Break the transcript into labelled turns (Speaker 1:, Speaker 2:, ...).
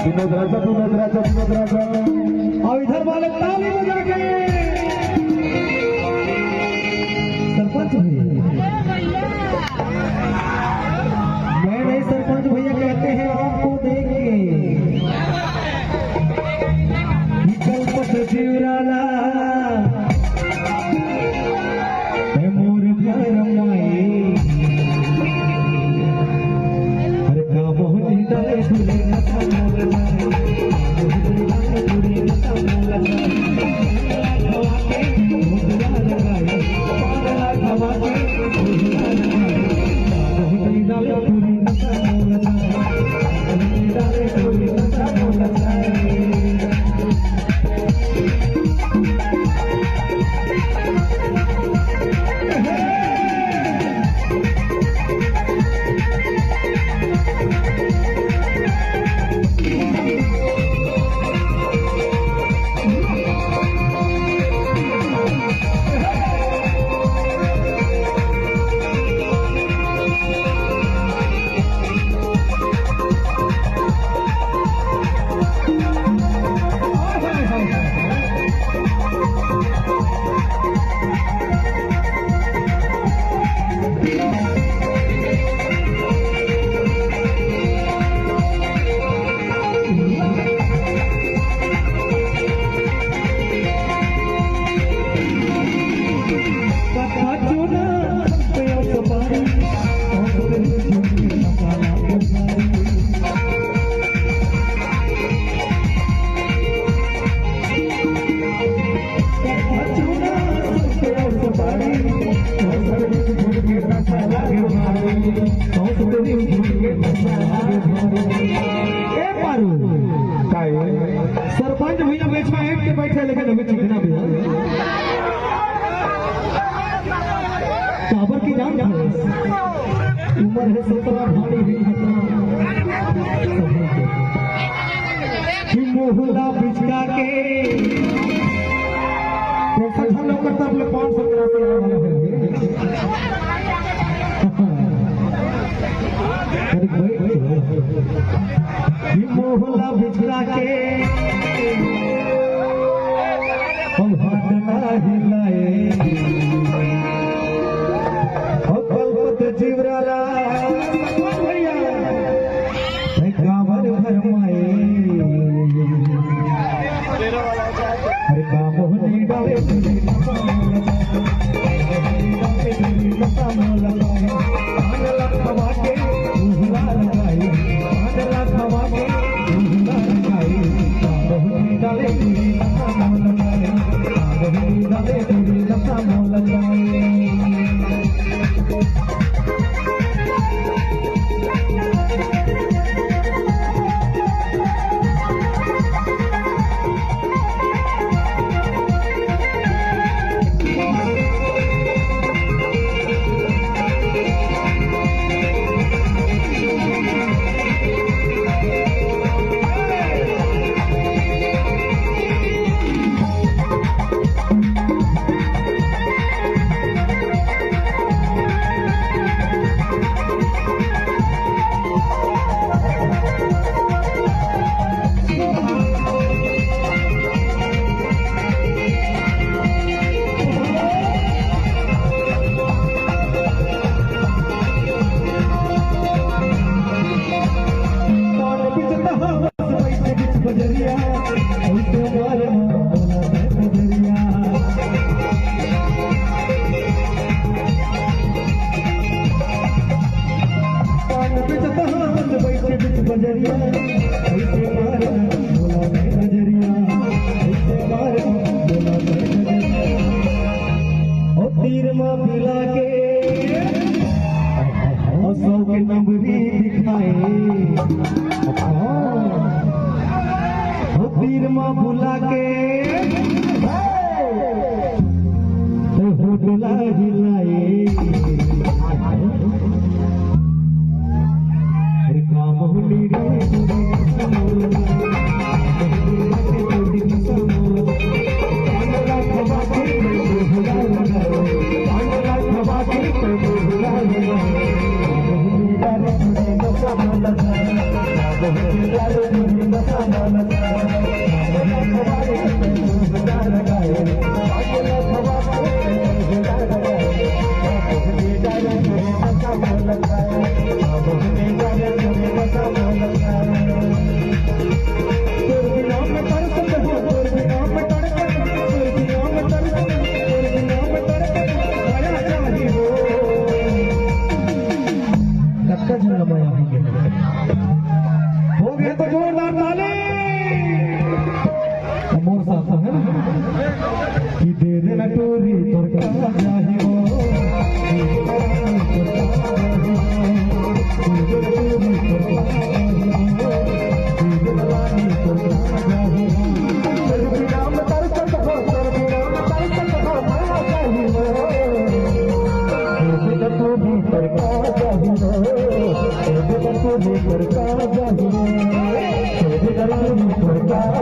Speaker 1: विनोद राजा और इधर वाले ताली बजा के सरपंच भैया, मैं नहीं सरपंच भैया कहते हैं आपको देंगे कल्पत जीवराला मोर प्यार माए हर का मोहनी डाले झूले सरपंच भैया बीच में एक के बैठे लेकिन हमें चिकना भैया काबर की जान उम्र है 17 भारी भी मोहल्ला बिचका के हम लोग करता अपने 500 मोहल्ला बिचका के हम हाथ ना हिलाए कल्पत जीवराला कांवर भरमाए हर का मोहनी डाले भुला के होटला हिलाए मोहनी रे हो गया तो जोरदार ताली मोर साथ है कि दे देना टोरी तोर का जाही हो सरकार